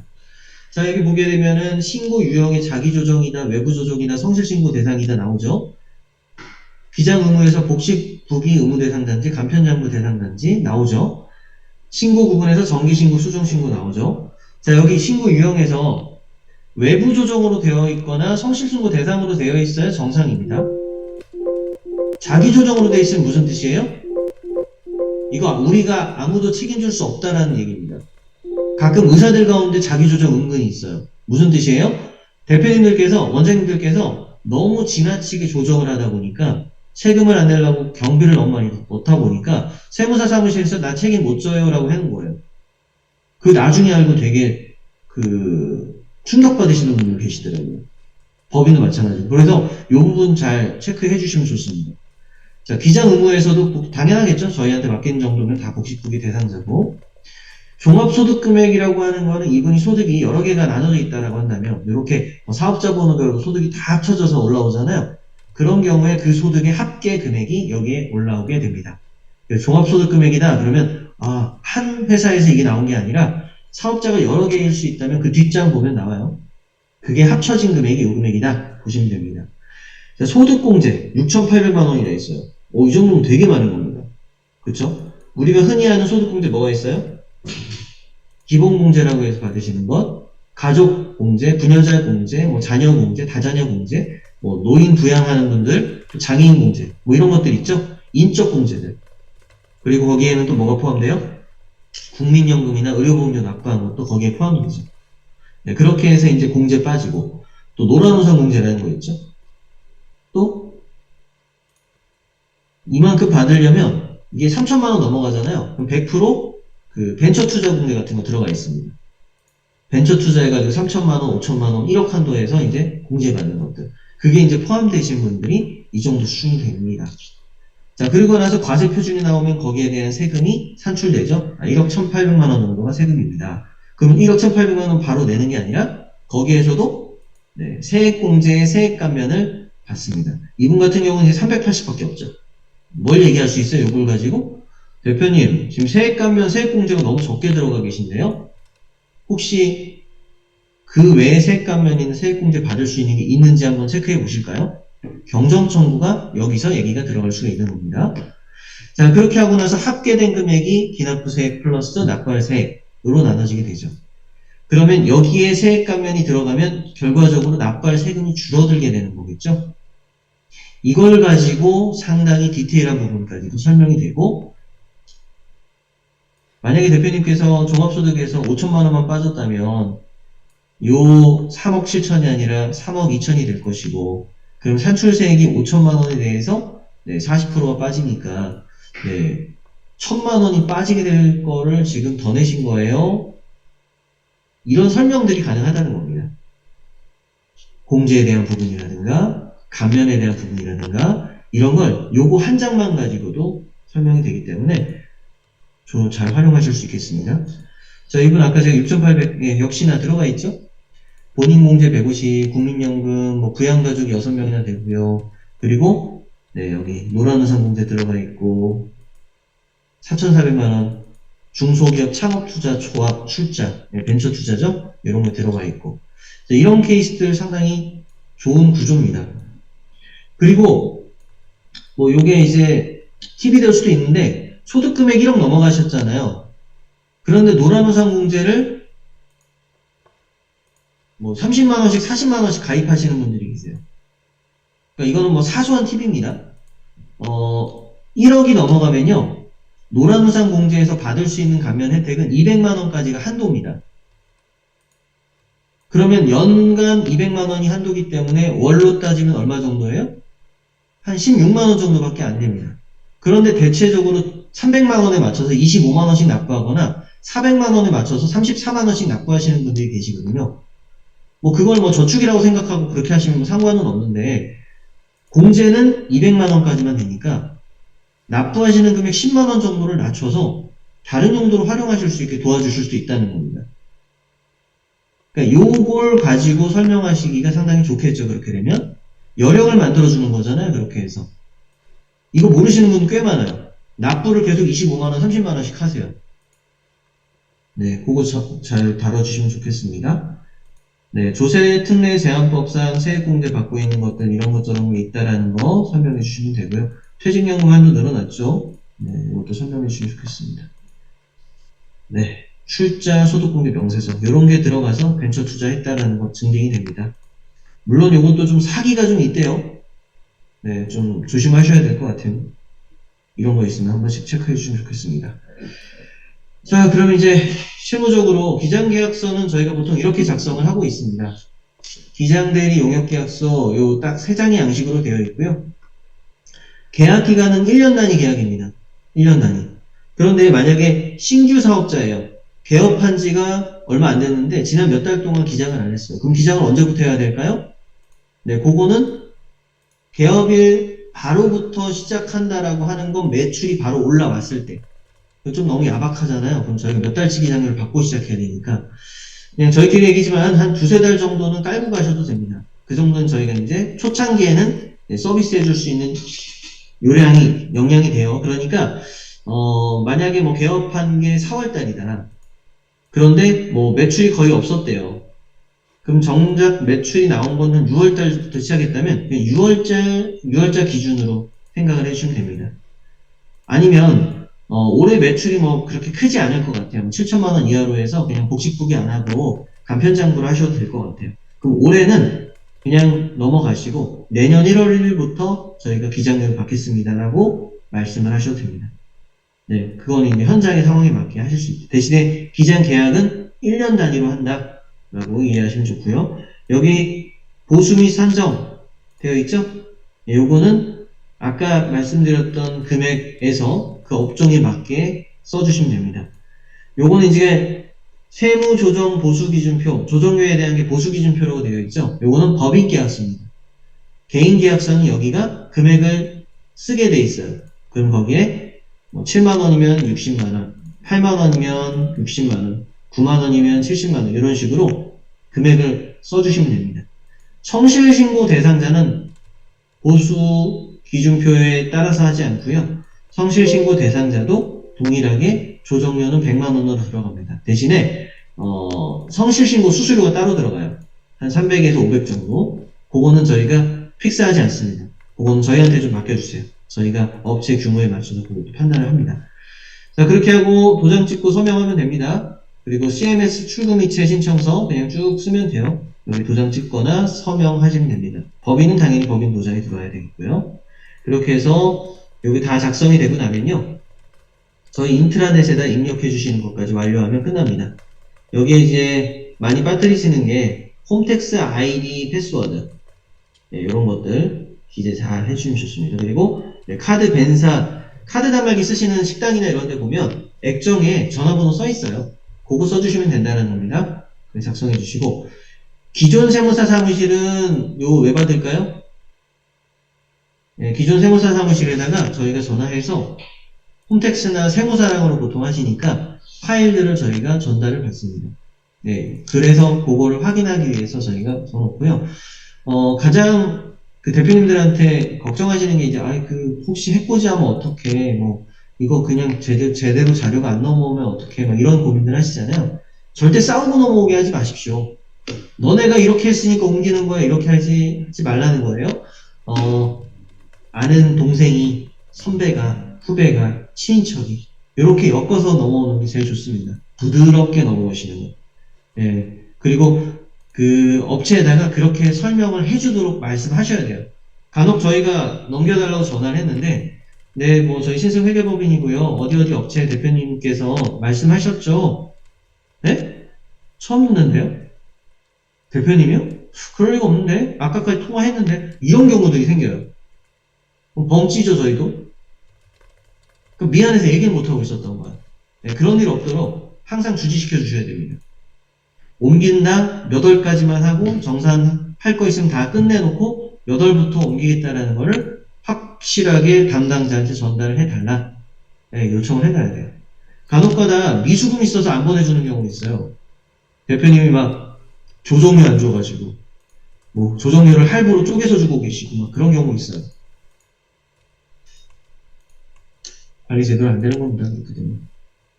자, 여기 보게 되면은 신고 유형의 자기조정이다, 외부조정이다, 성실신고 대상이다 나오죠. 비장 의무에서 복식 부기 의무 대상 단지, 간편장부 대상 단지 나오죠. 신고 부분에서 정기신고, 수정신고 나오죠. 자, 여기 신고 유형에서 외부 조정으로 되어 있거나 성실신고 대상으로 되어 있어야 정상입니다. 자기 조정으로 되어 있으면 무슨 뜻이에요? 이거 우리가 아무도 책임질 수 없다라는 얘기입니다. 가끔 의사들 가운데 자기 조정 은근히 있어요. 무슨 뜻이에요? 대표님들께서, 원장님들께서 너무 지나치게 조정을 하다 보니까 세금을 안 내려고 경비를 너무 많이 넣다 보니까 세무사 사무실에서 나 책임 못 져요 라고 하는 거예요. 그 나중에 알고 되게 충격받으시는 분들 계시더라고요. 법인도 마찬가지고. 그래서 이 부분 잘 체크해 주시면 좋습니다. 자, 기장 의무에서도 당연하겠죠. 저희한테 맡긴 정도면 다 복식국의 대상자고. 종합소득금액이라고 하는 거는 이분이 소득이 여러 개가 나눠져 있다라고 한다면 이렇게 사업자 번호별로 소득이 다 합쳐져서 올라오잖아요. 그런 경우에 그 소득의 합계 금액이 여기에 올라오게 됩니다. 종합소득금액이다 그러면 한 회사에서 이게 나온 게 아니라 사업자가 여러 개일 수 있다면 그 뒷장 보면 나와요. 그게 합쳐진 금액이 이 금액이다 보시면 됩니다. 자, 소득공제 6,800만 원이 돼 있어요. 이 정도면 되게 많은 겁니다. 그쵸? 우리가 흔히 하는 소득공제 뭐가 있어요? 기본공제라고 해서 받으시는 것, 가족공제, 부녀자공제, 뭐 자녀공제, 다자녀공제, 뭐 노인 부양하는 분들, 장애인공제, 뭐 이런 것들 있죠? 인적공제들. 그리고 거기에는 또 뭐가 포함돼요? 국민연금이나 의료보험료 납부한 것도 거기에 포함이 되죠. 네, 그렇게 해서 이제 공제 빠지고, 또 노란우산 공제라는 거 있죠? 또 이만큼 받으려면 이게 3천만 원 넘어가잖아요. 그럼 100%그 벤처 투자 공제 같은 거 들어가 있습니다. 벤처 투자해가지고 3천만 원, 5천만 원, 1억 한도에서 이제 공제받는 것들. 그게 이제 포함되신 분들이 이 정도 수준이 됩니다. 자, 그리고 나서 과세 표준이 나오면 거기에 대한 세금이 산출되죠. 1억 1,800만 원 정도가 세금입니다. 그러면 1억 1,800만 원 바로 내는 게 아니라 거기에서도 세액공제의 세액 감면을 받습니다. 이분 같은 경우는 이제 380밖에 없죠. 뭘 얘기할 수 있어요? 이걸 가지고? 대표님, 지금 세액 감면, 세액 공제가 너무 적게 들어가 계신데요? 혹시 그 외에 세액 감면이나 세액 공제 받을 수 있는 게 있는지 한번 체크해 보실까요? 경정 청구가 여기서 얘기가 들어갈 수가 있는 겁니다. 자, 그렇게 하고 나서 합계된 금액이 기납부 세액 플러스 납부할 세액으로 나눠지게 되죠. 그러면 여기에 세액 감면이 들어가면 결과적으로 납부할 세금이 줄어들게 되는 거겠죠? 이걸 가지고 상당히 디테일한 부분까지도 설명이 되고, 만약에 대표님께서 종합소득에서 5천만 원만 빠졌다면 요 3억 7천이 아니라 3억 2천이 될 것이고, 그럼 산출세액이 5천만 원에 대해서 40%가 빠지니까 1천만 원이 빠지게 될 거를 지금 더 내신 거예요. 이런 설명들이 가능하다는 겁니다. 공제에 대한 부분이라든가 감면에 대한 부분이라든가 이런 걸 요거 한 장만 가지고도 설명이 되기 때문에 좀 잘 활용하실 수 있겠습니다. 자, 이분 아까 제가 6,800 역시나 들어가 있죠? 본인 공제 150, 국민연금, 뭐 부양가족 6명이나 되고요. 그리고 여기 노란우산 공제 들어가 있고 4,400만원 중소기업 창업투자 조합 출자, 벤처 투자죠? 이런 거 들어가 있고 이런 케이스들 상당히 좋은 구조입니다. 그리고 뭐 요게 이제 팁이 될 수도 있는데 소득금액 1억 넘어가셨잖아요. 그런데 노란우산 공제를 뭐 30만원씩 40만원씩 가입하시는 분들이 계세요. 그러니까 이거는 뭐 사소한 팁입니다. 1억이 넘어가면요. 노란우산 공제에서 받을 수 있는 감면 혜택은 200만원까지가 한도입니다. 그러면 연간 200만원이 한도기 때문에 월로 따지면 얼마 정도예요? 한 16만원 정도밖에 안 됩니다. 그런데 대체적으로 300만원에 맞춰서 25만원씩 납부하거나 400만원에 맞춰서 34만원씩 납부하시는 분들이 계시거든요. 뭐 그걸 뭐 저축이라고 생각하고 그렇게 하시면 뭐 상관은 없는데 공제는 200만원까지만 되니까 납부하시는 금액 10만원 정도를 낮춰서 다른 용도로 활용하실 수 있게 도와주실 수 있다는 겁니다. 그러니까 요걸 가지고 설명하시기가 상당히 좋겠죠. 그렇게 되면 여력을 만들어주는 거잖아요. 그렇게 해서 이거 모르시는 분 꽤 많아요. 납부를 계속 25만원, 30만원씩 하세요. 그거 잘 다뤄주시면 좋겠습니다. 조세 특례 제한법상 세액공제 받고 있는 것들 이런 것저런 게 있다라는 거 설명해 주시면 되고요. 퇴직연금 한도 늘어났죠? 이것도 설명해 주시면 좋겠습니다. 출자 소득공제 명세서 이런 게 들어가서 벤처 투자했다라는 거 증빙이 됩니다. 물론 이것도 좀 사기가 좀 있대요. 좀 조심하셔야 될 것 같아요. 이런 거 있으면 한 번씩 체크해 주시면 좋겠습니다. 자, 그럼 이제 실무적으로 기장계약서는 저희가 보통 이렇게 작성을 하고 있습니다. 기장대리 용역계약서 요 딱 3장의 양식으로 되어 있고요. 계약기간은 1년 단위 계약입니다. 1년 단위. 그런데 만약에 신규 사업자예요. 개업한 지가 얼마 안 됐는데 지난 몇 달 동안 기장을 안 했어요. 그럼 기장을 언제부터 해야 될까요? 네, 그거는 개업일 바로부터 시작한다라고 하는 건 매출이 바로 올라왔을 때. 좀 너무 야박하잖아요. 그럼 저희가 몇 달치 기장료를 받고 시작해야 되니까. 그냥 저희끼리 얘기지만 한 두세 달 정도는 깔고 가셔도 됩니다. 그 정도는 저희가 이제 초창기에는 서비스 해줄 수 있는 요량이, 역량이 돼요. 그러니까, 만약에 뭐 개업한 게 4월 달이다. 그런데 뭐 매출이 거의 없었대요. 그럼 정작 매출이 나온 거는 6월 달부터 시작했다면 6월달 기준으로 생각을 해주시면 됩니다. 아니면 올해 매출이 뭐 그렇게 크지 않을 것 같아요. 7천만 원 이하로 해서 그냥 복식부기 안 하고 간편장부를 하셔도 될 것 같아요. 그럼 올해는 그냥 넘어가시고 내년 1월 1일부터 저희가 기장료를 받겠습니다라고 말씀을 하셔도 됩니다. 네, 그거는 이제 현장의 상황에 맞게 하실 수 있죠. 대신에 기장 계약은 1년 단위로 한다라고 이해하시면 좋고요. 여기 보수 및 산정 되어 있죠? 네, 요거는 아까 말씀드렸던 금액에서 그 업종에 맞게 써주시면 됩니다. 요거는 이제 세무조정 보수기준표, 조정료에 대한 게 보수기준표라고 되어 있죠? 요거는 법인계약서입니다. 개인계약서는 여기가 금액을 쓰게 돼 있어요. 그럼 거기에 뭐 7만원이면 60만원, 8만원이면 60만원, 9만원이면 70만원 이런 식으로 금액을 써주시면 됩니다. 성실신고 대상자는 보수 기준표에 따라서 하지 않고요. 성실신고 대상자도 동일하게 조정료는 100만원으로 들어갑니다. 대신에 성실신고 수수료가 따로 들어가요. 한 300에서 500 정도. 그거는 저희가 픽스하지 않습니다. 그거는 저희한테 좀 맡겨주세요. 저희가 업체 규모에 맞춰서 그것도 판단을 합니다. 자, 그렇게 하고 도장 찍고 서명하면 됩니다. 그리고 CMS 출금이체 신청서 그냥 쭉 쓰면 돼요. 여기 도장 찍거나 서명하시면 됩니다. 법인은 당연히 법인 도장이 들어와야 되겠고요. 그렇게 해서 여기 다 작성이 되고 나면요. 저희 인트라넷에다 입력해 주시는 것까지 완료하면 끝납니다. 여기에 이제 많이 빠뜨리시는 게 홈택스 아이디 패스워드 네, 이런 것들 기재 잘 해주시면 좋습니다. 그리고 카드 벤사 카드 단말기 쓰시는 식당이나 이런 데 보면 액정에 전화번호 써 있어요. 그거 써주시면 된다는 겁니다. 작성해 주시고 기존 세무사 사무실은 요 왜 받을까요? 네, 기존 세무사 사무실에다가 저희가 전화해서 홈택스나 세무사랑으로 보통 하시니까 파일들을 저희가 전달을 받습니다. 네, 그래서 그거를 확인하기 위해서 저희가 써놓고요. 가장 그 대표님들한테 걱정하시는 게 이제, 혹시 해코지하면 어떡해, 뭐, 이거 그냥 제대로 자료가 안 넘어오면 어떡해, 막 이런 고민들 하시잖아요. 절대 싸우고 넘어오게 하지 마십시오. 너네가 이렇게 했으니까 옮기는 거야, 이렇게 하지 말라는 거예요. 아는 동생이, 선배가, 후배가, 친인척이, 이렇게 엮어서 넘어오는 게 제일 좋습니다. 부드럽게 넘어오시는 거. 예. 그리고 그 업체에다가 그렇게 설명을 해주도록 말씀하셔야 돼요. 간혹 저희가 넘겨달라고 전화를 했는데, 네, 뭐 저희 신승회계법인이고요. 어디 어디 업체 대표님께서 말씀하셨죠? 네? 처음 듣는데요? 대표님이요? 그럴 리가 없는데? 아까까지 통화했는데? 이런 경우들이 생겨요. 벙찌죠, 저희도? 미안해서 얘기를 못하고 있었던 거야. 네, 그런 일 없도록 항상 주지시켜 주셔야 됩니다. 옮긴다 몇 월까지만 하고 정산할 거 있으면 다 끝내놓고 몇 월부터 옮기겠다라는 거를 확실하게 담당자한테 전달을 해달라. 네, 요청을 해놔야 돼요. 간혹가다 미수금 있어서 안 보내주는 경우 있어요. 대표님이 막 조정료 안 줘가지고 뭐 조정료를 할부로 쪼개서 주고 계시고 막 그런 경우 있어요. 관리 제대로 안 되는 겁니다.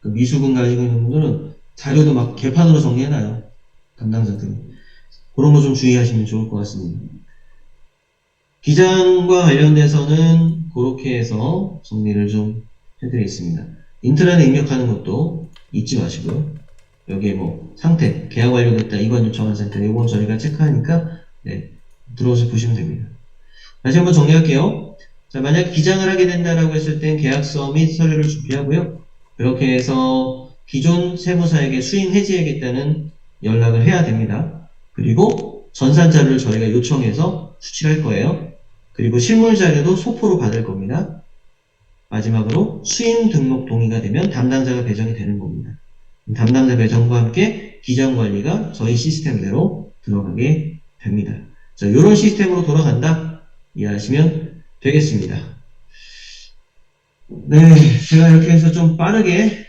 그 미수금 가지고 있는 분들은 자료도 막 개판으로 정리해놔요. 담당자들이. 그런 거 좀 주의하시면 좋을 것 같습니다. 기장과 관련돼서는 그렇게 해서 정리를 좀 해드리겠습니다. 인트라넷 입력하는 것도 잊지 마시고요. 여기에 뭐 상태, 계약 완료됐다, 이관 요청한 상태, 이건 저희가 체크하니까 네, 들어오셔서 보시면 됩니다. 다시 한번 정리할게요. 자, 만약 기장을 하게 된다라고 했을 땐 계약서 및 서류를 준비하고요. 그렇게 해서 기존 세무사에게 수임 해지하겠다는 연락을 해야 됩니다. 그리고 전산 자료를 저희가 요청해서 수취할 거예요. 그리고 실물 자료도 소포로 받을 겁니다. 마지막으로 수임 등록 동의가 되면 담당자가 배정이 되는 겁니다. 담당자 배정과 함께 기장 관리가 저희 시스템대로 들어가게 됩니다. 자, 이런 시스템으로 돌아간다. 이해하시면 되겠습니다. 네, 제가 이렇게 해서 좀 빠르게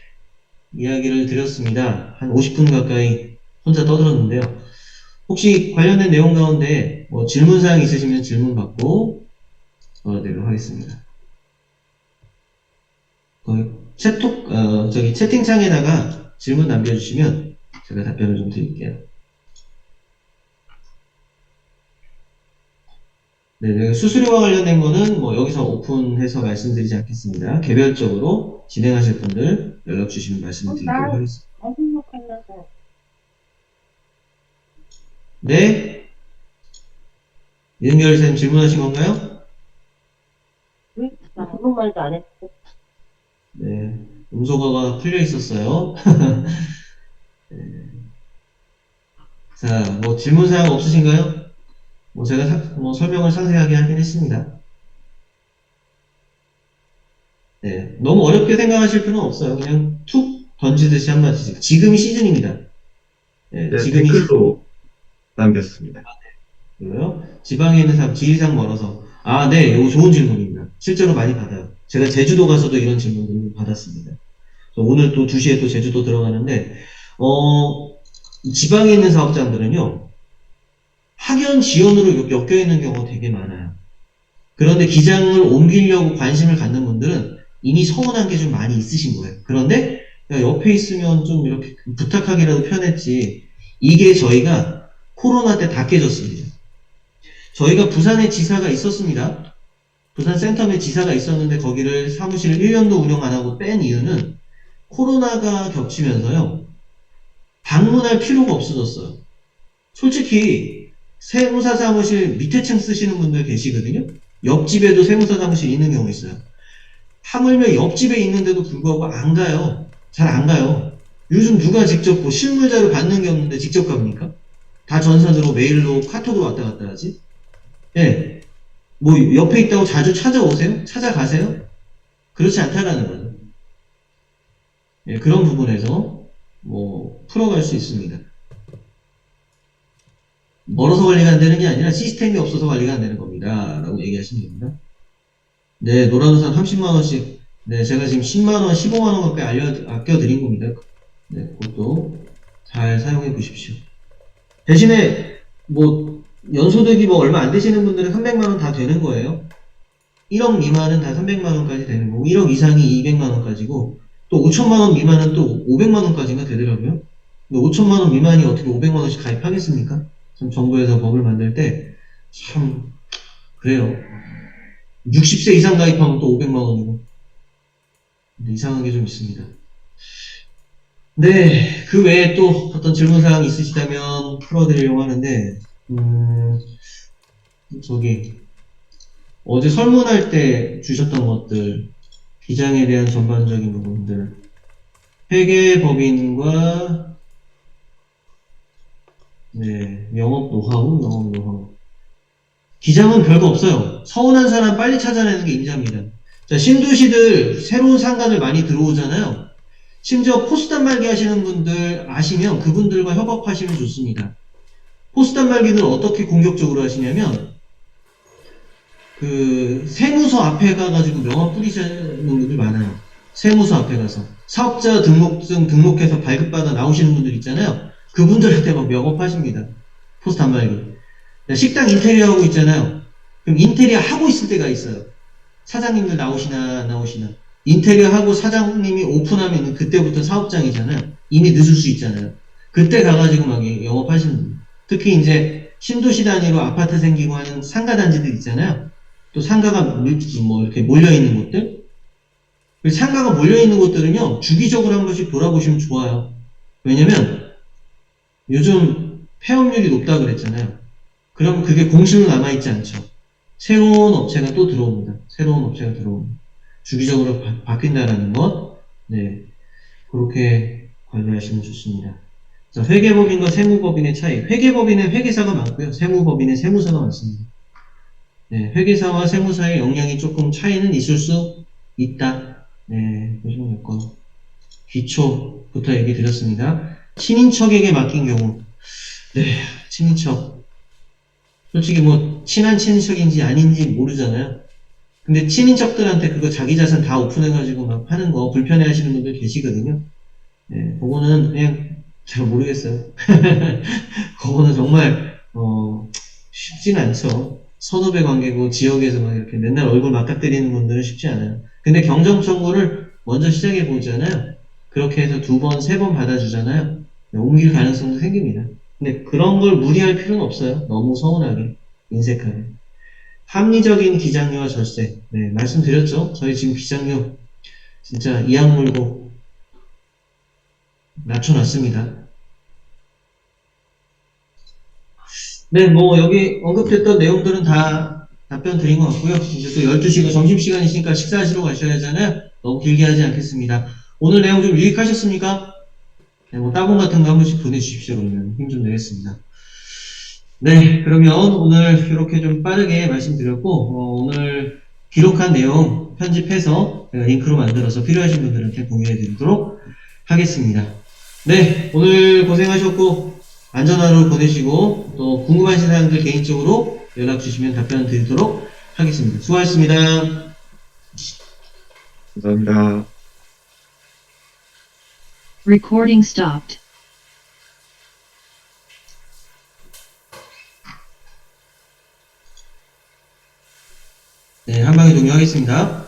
이야기를 드렸습니다. 한 50분 가까이 혼자 떠들었는데요. 혹시 관련된 내용 가운데 뭐 질문사항 있으시면 질문 받고 도와드리도록 하겠습니다. 채팅창에다가 질문 남겨주시면 제가 답변을 좀 드릴게요. 네, 수수료와 관련된 거는 뭐 여기서 오픈해서 말씀드리지 않겠습니다. 개별적으로 진행하실 분들 연락 주시면 말씀드리도록 하겠습니다. 네? 이은결 선생님 질문하신 건가요? 아무 말도 안 했어. 네, 음소거가 풀려 있었어요. 자, 뭐 질문사항 없으신가요? 뭐 제가 뭐 설명을 상세하게 하긴 했습니다. 네, 너무 어렵게 생각하실 필요는 없어요. 그냥 툭 던지듯이 한 마디씩. 지금이 시즌입니다. 네, 네, 지금이 댓글로 남겼습니다. 시즌이고요. 지방에 있는 사람, 지리산 멀어서. 아, 네, 이거 좋은 질문입니다. 실제로 많이 받아요. 제가 제주도 가서도 이런 질문을 받았습니다. 오늘 또 2시에 또 제주도 들어가는데, 지방에 있는 사업장들은요, 학연 지연으로 엮여 있는 경우가 되게 많아요. 그런데 기장을 옮기려고 관심을 갖는 분들은 이미 서운한 게 좀 많이 있으신 거예요. 그런데 야, 옆에 있으면 좀 이렇게 부탁하기라도 편했지. 이게 저희가 코로나 때 다 깨졌습니다. 저희가 부산에 지사가 있었습니다. 부산 센텀에 지사가 있었는데 거기를 사무실을 1년도 운영 안 하고 뺀 이유는 코로나가 겹치면서요. 방문할 필요가 없어졌어요. 솔직히 세무사 사무실 밑에 층 쓰시는 분들 계시거든요. 옆집에도 세무사 사무실 있는 경우 있어요. 하물며 옆집에 있는데도 불구하고 안 가요. 잘 안 가요. 요즘 누가 직접 뭐 실물자료 받는 게 없는데 직접 갑니까? 다 전산으로 메일로 카톡으로 왔다 갔다 하지? 예. 뭐 옆에 있다고 자주 찾아오세요? 찾아가세요? 그렇지 않다라는 거죠. 예, 그런 부분에서 뭐 풀어갈 수 있습니다. 멀어서 관리가 안 되는 게 아니라 시스템이 없어서 관리가 안 되는 겁니다. 라고 얘기하시면 됩니다. 네, 노란우산 30만원씩. 네, 제가 지금 10만원, 15만원 가까이 아껴드린 겁니다. 네, 그것도 잘 사용해 보십시오. 대신에, 뭐, 연소득이 뭐 얼마 안 되시는 분들은 300만원 다 되는 거예요. 1억 미만은 다 300만원까지 되는 거고, 1억 이상이 200만원까지고, 또 5천만원 미만은 또 500만원까지가 되더라고요. 근데 5천만원 미만이 어떻게 500만원씩 가입하겠습니까? 참 정부에서 법을 만들 때, 참, 그래요. 60세 이상 가입하면 또 500만 원이고 이상한 게 좀 있습니다. 네, 그 외에 또 어떤 질문사항 있으시다면 풀어드리려고 하는데 저기 어제 설문할 때 주셨던 것들 기장에 대한 전반적인 부분들 회계법인과 네, 영업 노하우 기장은 별거 없어요. 서운한 사람 빨리 찾아내는 게 임자입니다. 자, 신도시들 새로운 상가들 많이 들어오잖아요. 심지어 포스 단말기 하시는 분들 아시면 그분들과 협업하시면 좋습니다. 포스 단말기는 어떻게 공격적으로 하시냐면 그 세무서 앞에 가가지고 명함 뿌리시는 분들 많아요. 세무서 앞에 가서 사업자 등록증 등록해서 발급받아 나오시는 분들 있잖아요. 그분들한테 막 명업하십니다. 포스 단말기. 식당 인테리어 하고 있잖아요. 그럼 인테리어 하고 있을 때가 있어요. 사장님들 나오시나 안 나오시나. 인테리어 하고 사장님이 오픈하면 그때부터 사업장이잖아요. 이미 늦을 수 있잖아요. 그때 가가지고 막 영업하시는 분. 특히 이제 신도시 단위로 아파트 생기고 하는 상가단지들 있잖아요. 또 상가가 뭐 이렇게 몰려있는 곳들. 상가가 몰려있는 곳들은요, 주기적으로 한 번씩 돌아보시면 좋아요. 왜냐면 요즘 폐업률이 높다 그랬잖아요. 그럼 그게 공실로 남아있지 않죠. 새로운 업체가 또 들어옵니다. 새로운 업체가 들어옵니다. 주기적으로 바뀐다라는 것, 네, 그렇게 관리하시면 좋습니다. 자, 회계법인과 세무법인의 차이. 회계법인은 회계사가 많고요. 세무법인은 세무사가 많습니다. 네, 회계사와 세무사의 역량이 조금 차이는 있을 수 있다. 네, 보시면 될 거. 기초부터 얘기 드렸습니다. 친인척에게 맡긴 경우. 네, 친인척. 솔직히 뭐 친한 친인척인지 아닌지 모르잖아요. 근데 친인척들한테 그거 자기 자산 다 오픈해가지고 막 하는 거 불편해하시는 분들 계시거든요. 네, 그거는 그냥 잘 모르겠어요. 그거는 정말 쉽진 않죠. 선후배 관계고 지역에서 막 이렇게 맨날 얼굴 맞닥뜨리는 분들은 쉽지 않아요. 근데 경정 청구를 먼저 시작해 보잖아요. 그렇게 해서 두 번, 세 번 받아주잖아요. 네, 옮길 가능성도 생깁니다. 근데 그런 걸 무리할 필요는 없어요. 너무 서운하게, 인색하게. 합리적인 기장료와 절세. 네, 말씀드렸죠. 저희 지금 기장료 진짜 이악 물고 낮춰놨습니다. 네, 뭐 여기 언급했던 내용들은 다 답변 드린 것 같고요. 이제 또 12시가 점심시간이시니까 식사하시러 가셔야 하잖아요. 너무 길게 하지 않겠습니다. 오늘 내용 좀 유익하셨습니까? 네, 뭐 따봉 같은 거 한 번씩 보내주십시오. 그러면 힘 좀 내겠습니다. 네, 그러면 오늘 이렇게 좀 빠르게 말씀드렸고, 오늘 기록한 내용 편집해서 제가 링크로 만들어서 필요하신 분들한테 공유해 드리도록 하겠습니다. 네, 오늘 고생하셨고, 안전하루 보내시고, 또 궁금하신 사항들 개인적으로 연락 주시면 답변 드리도록 하겠습니다. 수고하셨습니다. 감사합니다. Recording stopped. 네, 한 방에 종료하겠습니다.